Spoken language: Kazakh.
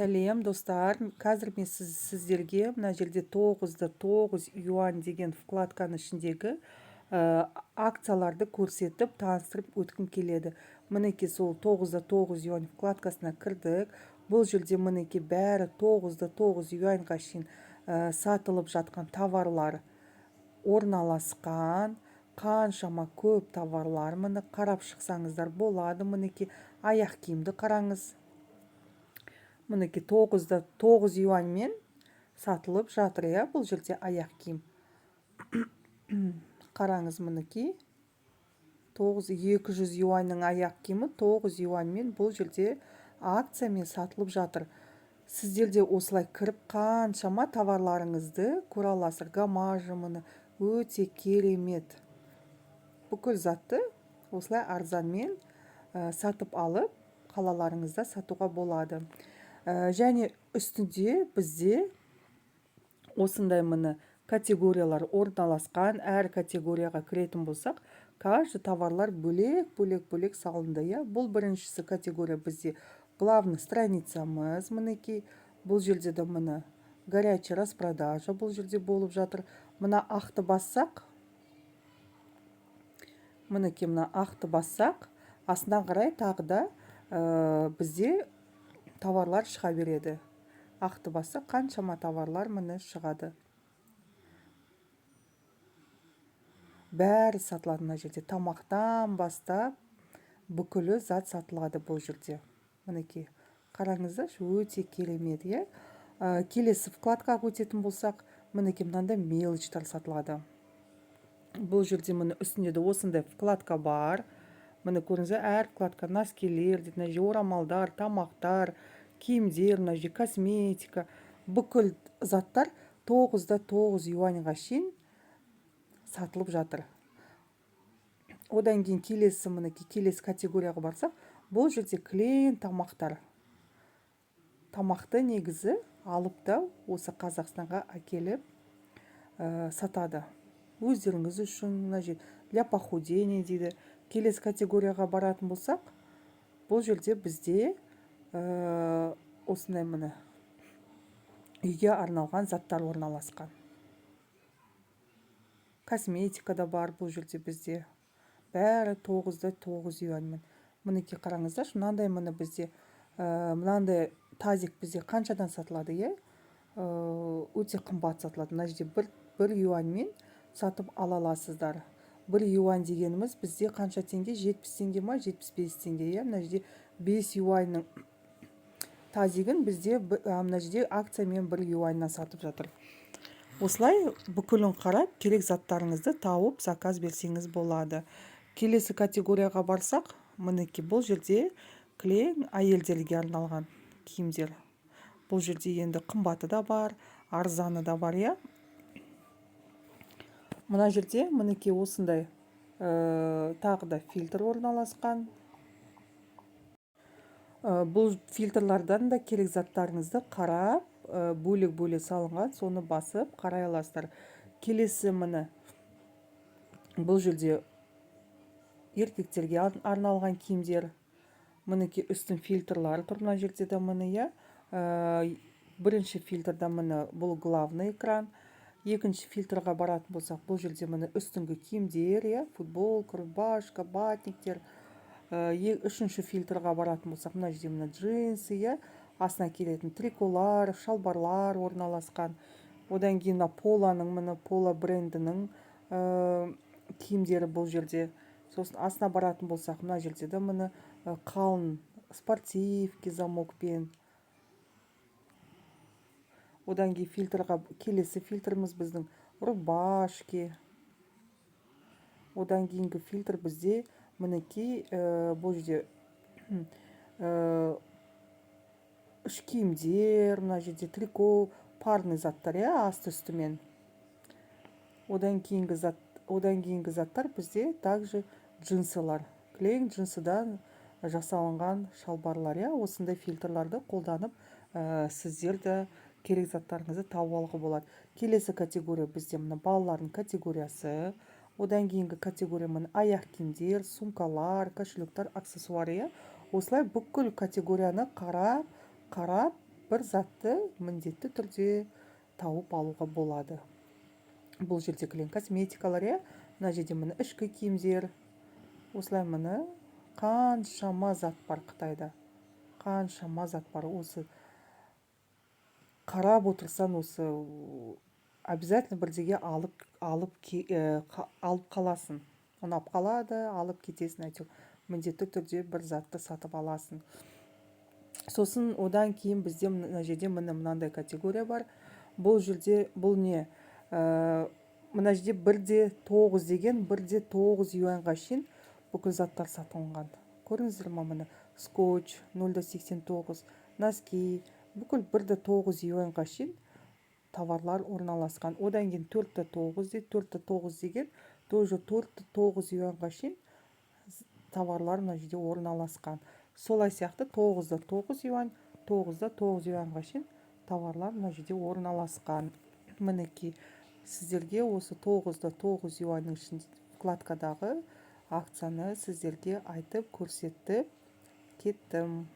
Сәлем достар, қазір мен сіздерге мына жерде 9-9 юань деген вкладканың ішіндегі акцияларды көрсетіп, таныстырып өткім келеді. Мінеки сол 9-9 юань вкладкасына кірдік. Бұл жерде мінеки бәрі 9-9 юаньға шейін сатылып жатқан товарлар орналасқан. Қаншама көп товарлар, мұны қарап шықсаңыздар болады. Мінеки аяқ киімді қараңыз. Мінеки 9 юаньмен сатылып жатыр, иә, бұл жерде аяқ киім. Қараңыз, мінеки 200 юаньның аяқ киімі 9 юаньмен бұл жерде акциямен сатылып жатыр. Сіздер де осылай кіріп қаншама товарларыңызды көре аласыздар. Гамажы мұны өте керемет. Бүкіл затты осылай арзанмен сатып алып, қалаларыңызда сатуға болады. Және үстінде бізде осындай мұны категориялар орналасқан. Әр категорияға кіретін болсақ, каждый товарлар бөлек салынды. Бұл біріншісі категория бізде главный страницамыз. Мінеки бұл жерде де мұны горячий распродажа бұл жерде болып жатыр. Мұна ақты бассақ, мінеки мұна ақты бассақ, астына қарай тағы да бізде товарлар шыға береді. Ақты бассақ, қаншама товарлар мұны шығады. Бәрі сатылады мына жерде. Тамақтан бастап бүкілі зат сатылады бұл жерде. Мінеки қараңыздар, өте керемет, иә. Келесі вкладкаға өтетін болсақ, мінеки мынандай мелочтар сатылады. Бұл жерде мұны үстінде де осындай вкладка бар. Мұны көріңіздер, әр вкладка носкилер, орамалдар, тамақтар, киімдер, косметика, бүкіл заттар 9-9 юаньға шейін сатылып жатыр. Одан кейін келесі категорияға барсақ, бұл жерде кілең тамақтар. Тамақты негізі алып та осы Қазақстанға әкеліп сатады. Өздеріңіз үшін, для похудения дейді. Келесі категорияға баратын болсақ, бұл жерде бізде осындай мұны үйге арналған заттар орналасқан. Косметика да бар бұл жерде бізде. Бәрі 9-9 юаньмен. Мінеки қараңыздар, мынандай мұны бізде, мынандай тазик бізде қаншадан сатылады, иә? Өте қымбат сатылады. Мына жерде 1 юаньмен сатып ала аласыздар. 1 юань дегеніміз бізде қанша теңге? 70 теңге ма? 75 теңге, иә? Мына жерде 5 юаньның тазигін бізде мына жерде акциямен 1 юаньнан сатып жатыр. Осылай бүкілін қарап, керек заттарыңызды тауып заказ берсеңіз болады. Келесі категорияға барсақ, мінеки бұл жерде кілең әйелдерге арналған киімдер. Бұл жерде енді қымбаты да бар, арзаны да бар, иә. Мына жерде мінеки осындай тағы да фильтр орналасқан. Бұл фильтрлардан да керек заттарыңызды қарап, бөлек салынған, соны басып қарай аласыздар. Келесі мұны бұл жерде еркектерге арналған киімдер. Мінеки үстін фильтрлары тұр мына жерде де мұны, иә. Бірінші фильтрда мұны бұл главный экран. Екінші фильтрға баратын болсақ, бұл жерде мұны үстінгі киімдер, иә, футболка, рубашка, батниктер. Үшінші фильтрға баратын болсақ, мына жерде мұны джинсы, иә, астына келетін триколар, шалбарлар орналасқан. Одан кейін Поланың, мұны Пола брендінің киімдері бұл жерде. Сосын астына баратын болсақ, мына жерде де мұны қалын спортивки замокпен. Одан кейін келесі фильтріміз біздің рубашки. Одан кейінгі фильтр бізде мінеки бұл жерде үш киімдер, мына жерде трико, парный заттар, асты үстімен. Одан кейінгі заттар бізде также джинсылар. Кілең джинсыдан жасалынған шалбарлар, осындай фильтрларды қолданып сіздерді керек заттарыңызды тауып алуға болады. Келесі категория бізде мұны балалардың категориясы. Одан кейінгі категория мұны аяқ киімдер, сумкалар, кошелектер, аксессуар. Осылай бүкіл категорияны қарап бір затты міндетті түрде тауып алуға болады. Бұл жерде кілең косметикалар, мына жерде міне ішкі киімдер. Осылай міне қаншама зат бар Қытайда. Қаншама зат бар. Осы қарап отырсан, осы обязательно бірдеге алып қаласың. Ұнап қалады, алып кетесің, әйтеуір міндетті түрде бір затты сатып аласың. Сосын одан кейін бізде мына жерде мынандай категория бар. Бұл жерде бұл не? Мына жерде 1,9 деген 1,9 юаньға шейін бүкіл заттар сатылған. Көрдіңіздер ме міне? Скотч 0,89, носки, бүкіл 1,9 юаньға шейін товарлар орналасқан. Одан кейін 4,9 деген тоже 4,9 юаньға шейін товарлар мына жерде орналасқан. Солай сияқты 9,9 юань, 9,9 юаньға шейін товарлар мына жерде орналасқан. Мінекей сіздерге осы 9,9 юаньнің ішінде вкладкадағы акцияны сіздерге айтып көрсетіп кеттім.